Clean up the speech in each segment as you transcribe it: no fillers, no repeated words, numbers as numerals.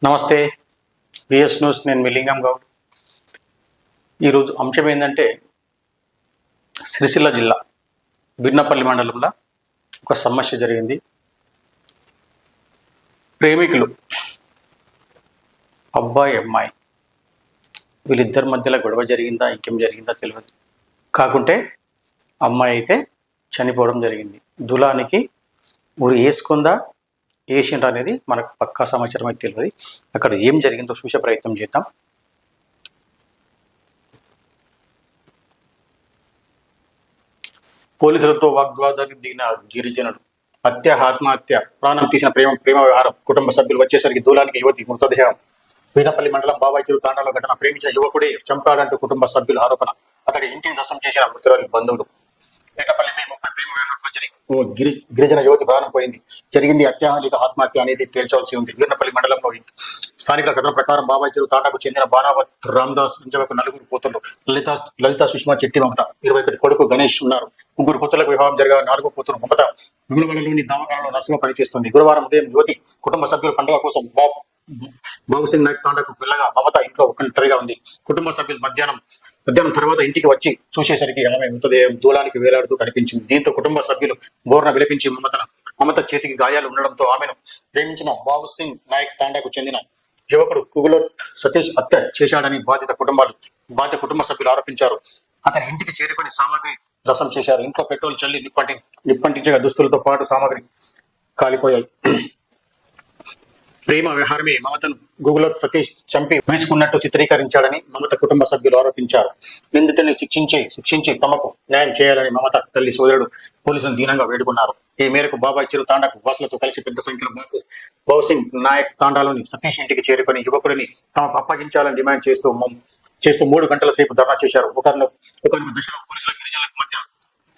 నమస్తే, VS news. నేను మీ లింగం గౌడ్. ఈరోజు అంశం ఏంటంటే, సిరిసిల్ల జిల్లా బిన్నపల్లి మండలంలో ఒక సమస్య జరిగింది. ప్రేమికులు, అబ్బాయి అమ్మాయి, వీళ్ళిద్దరి మధ్యలో గొడవ జరిగిందా, ఇంకేం జరిగిందా తెలియదు. కాకుంటే అమ్మాయి అయితే చనిపోవడం జరిగింది. దులానికి ఊరు వేసుకుందా, వేసిండ్రా అనేది మనకు పక్కా సమాచారం అయితే తెలియదు. అక్కడ ఏం జరిగిందో చూసే ప్రయత్నం చేద్దాం. పోలీసులతో వాగ్వాదానికి దిగిన గిరిజనుడు, ఆత్మహత్య, ప్రాణం తీసిన ప్రేమ వ్యవహారం. కుటుంబ సభ్యులు వచ్చేసరికి దూలానికి యువతి మృతదేహం. వీనపల్లి మండలం బాబాయ్ చెరువు తాండాలో ఘటన. ప్రేమించిన యువకుడే చంపాడంటూ కుటుంబ సభ్యుల ఆరోపణ. అతడి ఇంటిని దశం చేసిన మృతురాలి బంధువులు. పేటపల్లి మే 30 ప్రేమ వ్యవహారంలో గిరిజన యువతి ప్రాణం పోయింది. జరిగింది హత్య లేక ఆత్మహత్య అనేది తేల్చాల్సి ఉంది. వీర్నపల్లి మండలంలో స్థానికుల కథనం ప్రకారం బాబాయ్ చెరువు తాండాకు చెందిన బానావత్ రామ్దాస్ ఇంజవకు 4 కూతుళ్లు. లలిత సుష్మా చెట్టి మమత. 21 కొడుకు గణేష్ ఉన్నారు. 3 కూతుళ్లకు వివాహం జరగా 4వ కూతురు మమత విమలవాడలోని దవాఖానలో నర్సుగా పనిచేస్తుంది. గురువారం ఉదయం యువతి కుటుంబ సభ్యులు పండుగ కోసం బాబుసింగ్ నాయక్ తాండాకు వెళ్ళగా మమత ఇంట్లో ఒంటరిగా ఉంది. కుటుంబ సభ్యులు మధ్యాహ్నం తర్వాత ఇంటికి వచ్చి చూసేసరికి ఆమె మృతదేహం దూలానికి వేలాడుతూ కనిపించింది. దీంతో కుటుంబ సభ్యులు బోర్న విలపించి మమత చేతికి గాయాలు ఉండడంతో ఆమెను ప్రేమించిన బాబుసింగ్ నాయక్ తాండాకు చెందిన యువకుడు కుగులోత్ సతీష్ హత్య చేశాడని బాధిత కుటుంబ సభ్యులు ఆరోపించారు. అతని ఇంటికి చేరుకొని సామాగ్రి ధ్వంసం చేశారు. ఇంట్లో పెట్రోల్ చల్లి నిప్పంటించగా దుస్తులతో పాటు సామాగ్రి కాలిపోయాయి. ప్రేమ వ్యవహారమే మమతను గుగులోత్ సతీష్ చంపి వేసుకున్నట్టు చిత్రీకరించాడని మమత కుటుంబ సభ్యులు ఆరోపించారు. నిందితుడిని శిక్షించి తమకు న్యాయం చేయాలని మమత తల్లి సోదరుడు పోలీసులను దీనంగా వేడుకున్నారు. ఈ మేరకు బాబాయ్ చెరువు తాండాకు వాసులతో కలిసి పెద్ద సంఖ్యలో బాబుసింగ్ నాయక్ తాండాలోని సతీష్ ఇంటికి చేరుకొని యువకుడిని తమకు అప్పగించాలని డిమాండ్ చేస్తూ 3 గంటల సేపు ధర్నా చేశారు. ఒకనొక దశలో పోలీసుల గిరిజనులకు మధ్య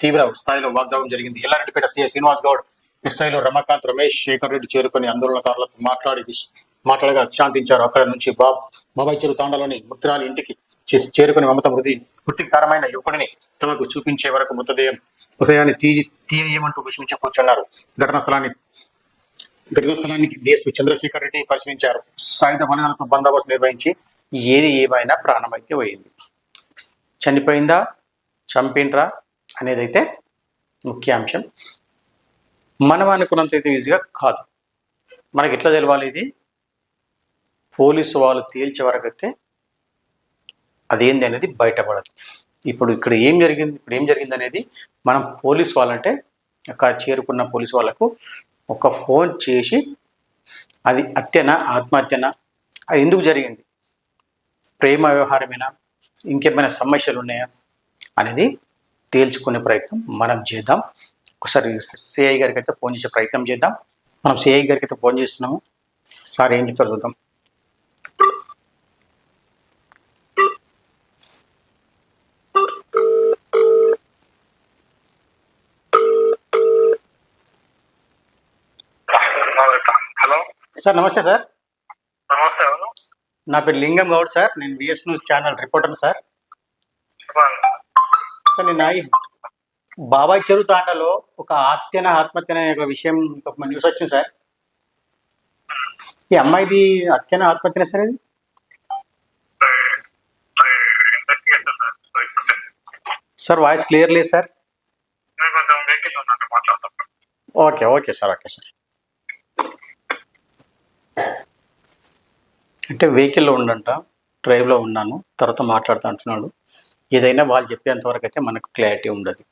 తీవ్ర స్థాయిలో వాగ్వాదం జరిగింది. ఎల్లారెడ్డిపేట సిఐ శ్రీనివాస్ గౌడ్, ఎస్ఐలో రమాకాంత్, రమేష్, శేఖర్ రెడ్డి చేరుకొని ఆందోళనకారులతో మాట్లాడగా శాంతించారు. అక్కడ నుంచి బాబాయ్ చెరువు తాండాలోని మృతురాలి ఇంటికి చేరుకుని మమత మృతికి కారణమైన యువకుడిని తమకు చూపించే వరకు మృతదేహాన్ని తీయమంటూ విషమించి కూర్చున్నారు. ఘటనా స్థలానికి డిఎస్పీ చంద్రశేఖర్ రెడ్డి పరిశీలించారు. సాయుధ బలగాలతో బందోబస్తు నిర్వహించి ఏది ఏమైనా ప్రాణం అయితే పోయింది. చనిపోయిందా, చంపిండ్రా అనేదైతే ముఖ్య అంశం. మనం అనుకున్నంత అయితే ఈజీగా కాదు. మనకి ఎట్లా తెలవాలి? ఇది పోలీసు వాళ్ళు తేల్చే వరకు అయితే అదేంది అనేది బయటపడదు. ఇక్కడ ఏం జరిగింది అనేది మనం పోలీసు వాళ్ళంటే అక్కడ చేరుకున్న పోలీసు వాళ్ళకు ఒక ఫోన్ చేసి అది హత్యనా, ఆత్మహత్యనా, అది ఎందుకు జరిగింది, ప్రేమ వ్యవహారమేనా, ఇంకేమైనా సమస్యలు ఉన్నాయా అనేది తేల్చుకునే ప్రయత్నం మనం చేద్దాం. ఒకసారి సిఐ గారికి అయితే ఫోన్ చేసే ప్రయత్నం చేద్దాం. మనం సిఐ గారికి అయితే ఫోన్ చేస్తున్నాము. సార్ ఏం చెప్తారు చూద్దాం. హలో సార్, నమస్తే సార్. నమస్తే. నా పేరు లింగం గౌడ్ సార్. నేను VS news channel reporter sir. Sir, నిన్న బాబాయ్ చెరువు తాండాలో ఒక ఆత్మహత్య అనే ఒక విషయం, ఒక న్యూస్ వచ్చింది సార్. ఈ అమ్మాయిది హత్యనా, ఆత్మహత్యనా సార్? ఇది సార్ వాయిస్ క్లియర్ లేదు సార్. Okay sir. అంటే వెహికల్లో ఉండంట, డ్రైవ్లో ఉన్నాను, తర్వాత మాట్లాడుతూ అంటున్నాడు. ఏదైనా వాళ్ళు చెప్పేంత వరకు అయితే మనకు క్లారిటీ ఉండదు.